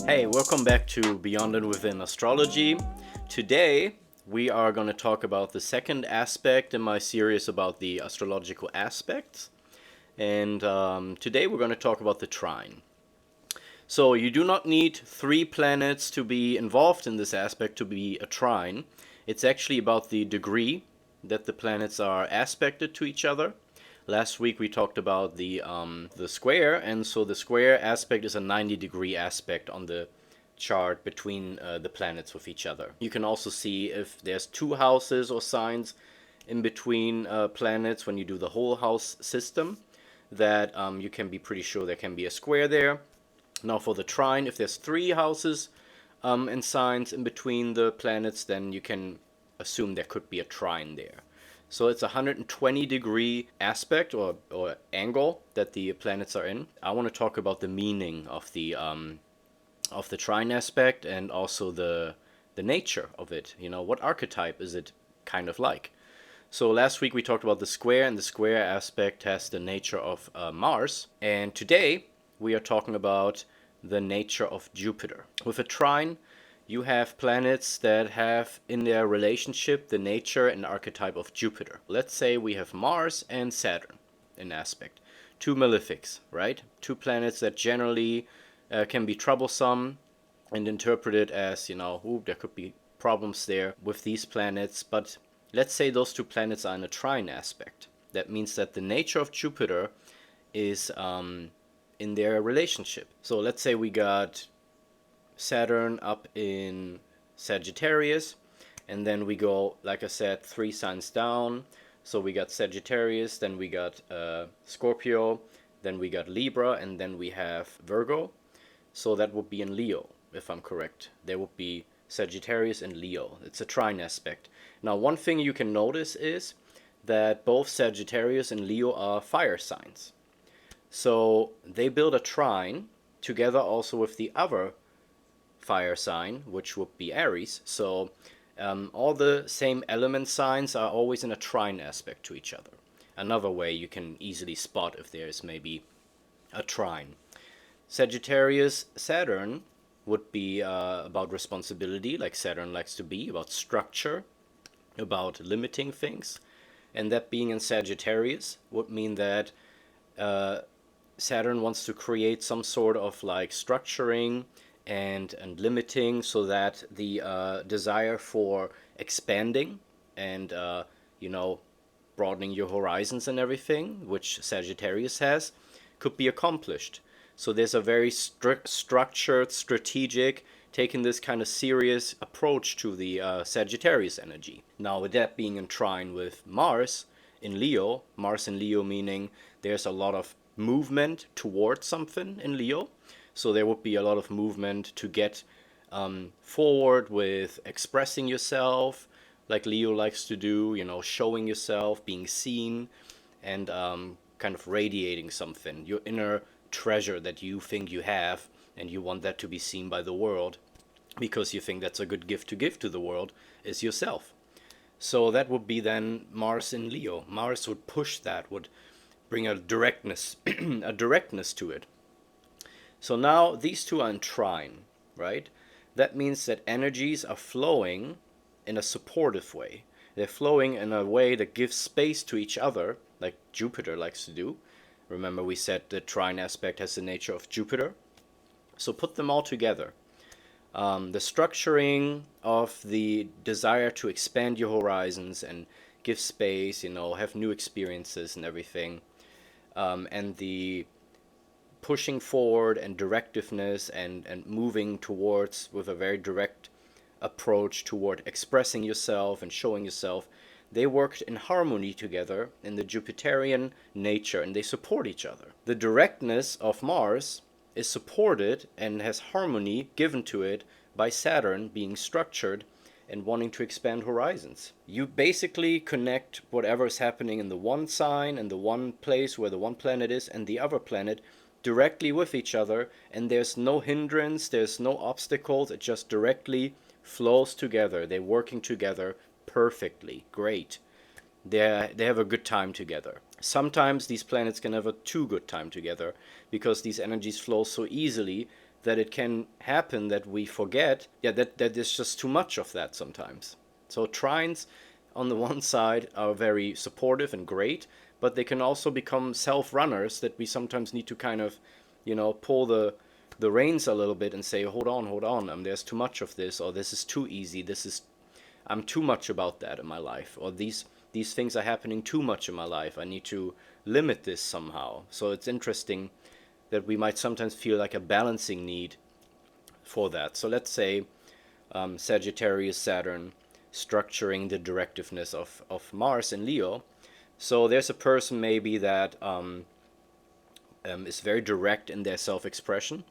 Hey, welcome back to Beyond and Within Astrology. Today we are going to talk about the second aspect in my series about the astrological aspects. And today we're going to talk about the trine. So you do not need three planets to be involved in this aspect to be a trine. It's actually about the degree that the planets are aspected to each other. Last week we talked about the square, and so the square aspect is a 90-degree aspect on the chart between the planets with each other. You can also see if there's two houses or signs in between planets when you do the whole house system, that you can be pretty sure there can be a square there. Now for the trine, if there's three houses and signs in between the planets, then you can assume there could be a trine there. So it's a 120-degree aspect or angle that the planets are in. I want to talk about the meaning of the trine aspect and also the nature of it. You know, what archetype is it kind of like? So last week we talked about the square, and the square aspect has the nature of Mars. And today we are talking about the nature of Jupiter. With a trine, you have planets that have in their relationship the nature and archetype of Jupiter. Let's say we have Mars and Saturn in aspect. Two malefics, right? Two planets that generally can be troublesome and interpreted as, ooh, there could be problems there with these planets. But let's say those two planets are in a trine aspect. That means that the nature of Jupiter is in their relationship. So let's say we got Saturn up in Sagittarius, and then we go, like I said, 3 signs down. So we got Sagittarius, then we got Scorpio, then we got Libra, and then we have Virgo. So that would be in Leo, if I'm correct. There would be Sagittarius and Leo. It's a trine aspect. Now, one thing you can notice is that both Sagittarius and Leo are fire signs. So they build a trine together also with the other fire sign, which would be Aries. So all the same element signs are always in a trine aspect to each other. Another way you can easily spot if there is maybe a trine. Sagittarius Saturn would be about responsibility, like Saturn likes to be, about structure, about limiting things. And that being in Sagittarius would mean that Saturn wants to create some sort of like structuring and limiting, so that the desire for expanding and broadening your horizons and everything, which Sagittarius has, could be accomplished. So there's a very structured, strategic, taking this kind of serious approach to the Sagittarius energy. Now, with that being in trine with Mars in Leo, Mars in Leo meaning there's a lot of movement towards something in Leo. So there would be a lot of movement to get forward with expressing yourself, like Leo likes to do, showing yourself, being seen, and kind of radiating something, your inner treasure that you think you have, and you want that to be seen by the world because you think that's a good gift to give to the world, is yourself. So that would be then Mars in Leo. Mars would push that, would bring a directness, a directness to it. So now these two are in trine, right? That means that energies are flowing in a supportive way. They're flowing in a way that gives space to each other, like Jupiter likes to do. Remember, we said the trine aspect has the nature of Jupiter. So put them all together. The structuring of the desire to expand your horizons and give space, have new experiences and everything, and the pushing forward and directiveness and moving towards with a very direct approach toward expressing yourself and showing yourself, they worked in harmony together in the Jupiterian nature, and they support each other. The directness of Mars is supported and has harmony given to it by Saturn being structured and wanting to expand horizons. You basically connect whatever is happening in the one sign and the one place where the one planet is and the other planet directly with each other, and there's no hindrance, there's no obstacles, it just directly flows together. They're working together perfectly. Great. They have a good time together. Sometimes these planets can have a too good time together because these energies flow so easily that it can happen that we forget, that there's just too much of that sometimes. So trines on the one side are very supportive and great, but they can also become self-runners that we sometimes need to kind of, pull the reins a little bit and say, hold on, there's too much of this, or this is too easy, I'm too much about that in my life, or these things are happening too much in my life. I need to limit this somehow. So it's interesting that we might sometimes feel like a balancing need for that. So let's say Sagittarius Saturn structuring the directiveness of Mars in Leo. So there's a person maybe that is very direct in their self-expression,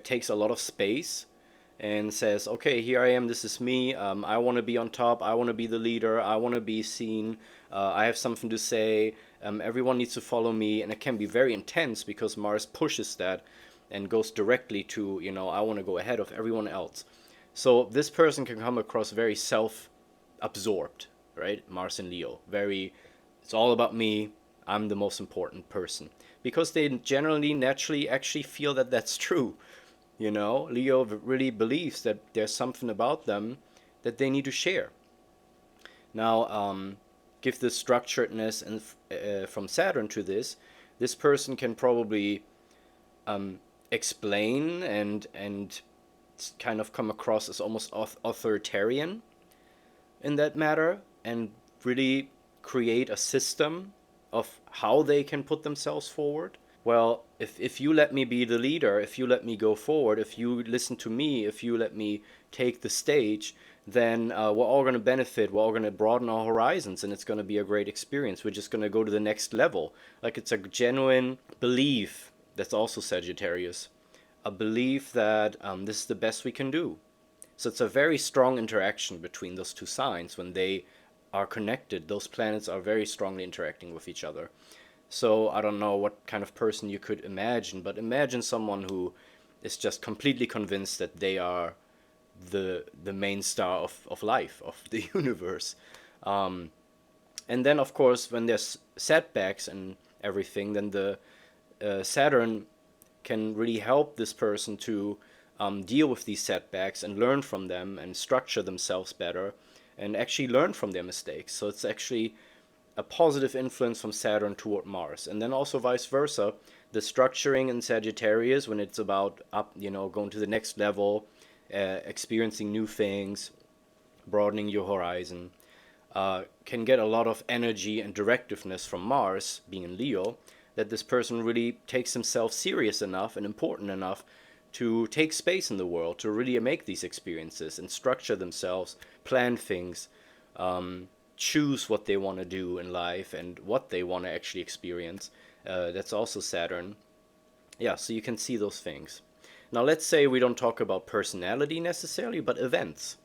takes a lot of space, and says, okay, here I am, this is me, I want to be on top, I want to be the leader, I want to be seen, I have something to say, everyone needs to follow me. And it can be very intense because Mars pushes that and goes directly to, I want to go ahead of everyone else. So this person can come across very self-absorbed, right? Mars and Leo, it's all about me, I'm the most important person. Because they generally, naturally actually feel that that's true. Leo really believes that there's something about them that they need to share. Now, give the structuredness and from Saturn to this person can probably explain and kind of come across as almost authoritarian in that matter, and really create a system of how they can put themselves forward. Well, if you let me be the leader, if you let me go forward, if you listen to me, if you let me take the stage, then we're all going to benefit, we're all going to broaden our horizons, and it's going to be a great experience. We're just going to go to the next level. Like, it's a genuine belief, that's also Sagittarius, a belief that this is the best we can do. So it's a very strong interaction between those two signs. When they are connected, those planets are very strongly interacting with each other. So I don't know what kind of person you could imagine, but imagine someone who is just completely convinced that they are the main star of life, of the universe. And then, of course, when there's setbacks and everything, then the Saturn can really help this person to deal with these setbacks and learn from them and structure themselves better and actually learn from their mistakes. So it's actually a positive influence from Saturn toward Mars. And then also vice versa, the structuring in Sagittarius, when it's about going to the next level, experiencing new things, broadening your horizon, can get a lot of energy and directiveness from Mars, being in Leo, that this person really takes himself serious enough and important enough to take space in the world, to really make these experiences and structure themselves, plan things, choose what they want to do in life and what they want to actually experience. That's also Saturn. Yeah, so you can see those things. Now let's say we don't talk about personality necessarily, but events.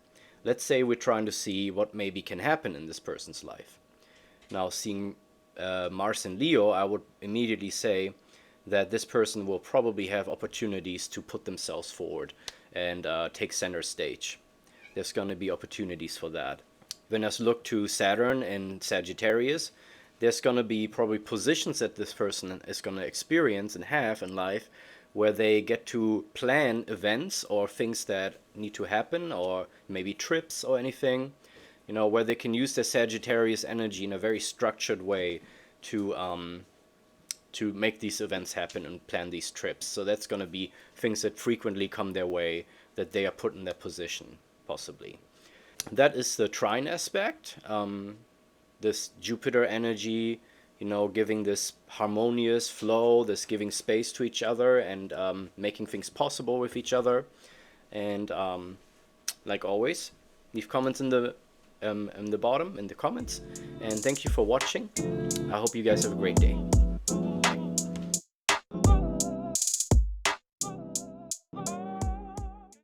Let's say we're trying to see what maybe can happen in this person's life. Now, seeing Mars and Leo, I would immediately say that this person will probably have opportunities to put themselves forward and take center stage. There's going to be opportunities for that. When I look to Saturn and Sagittarius, there's going to be probably positions that this person is going to experience and have in life where they get to plan events or things that need to happen, or maybe trips or anything, where they can use their Sagittarius energy in a very structured way to make these events happen and plan these trips. So that's going to be things that frequently come their way, that they are put in that position, possibly. That is the trine aspect, this Jupiter energy, giving this harmonious flow, this giving space to each other and making things possible with each other. And like always, leave comments in the bottom, in the comments. And thank you for watching. I hope you guys have a great day.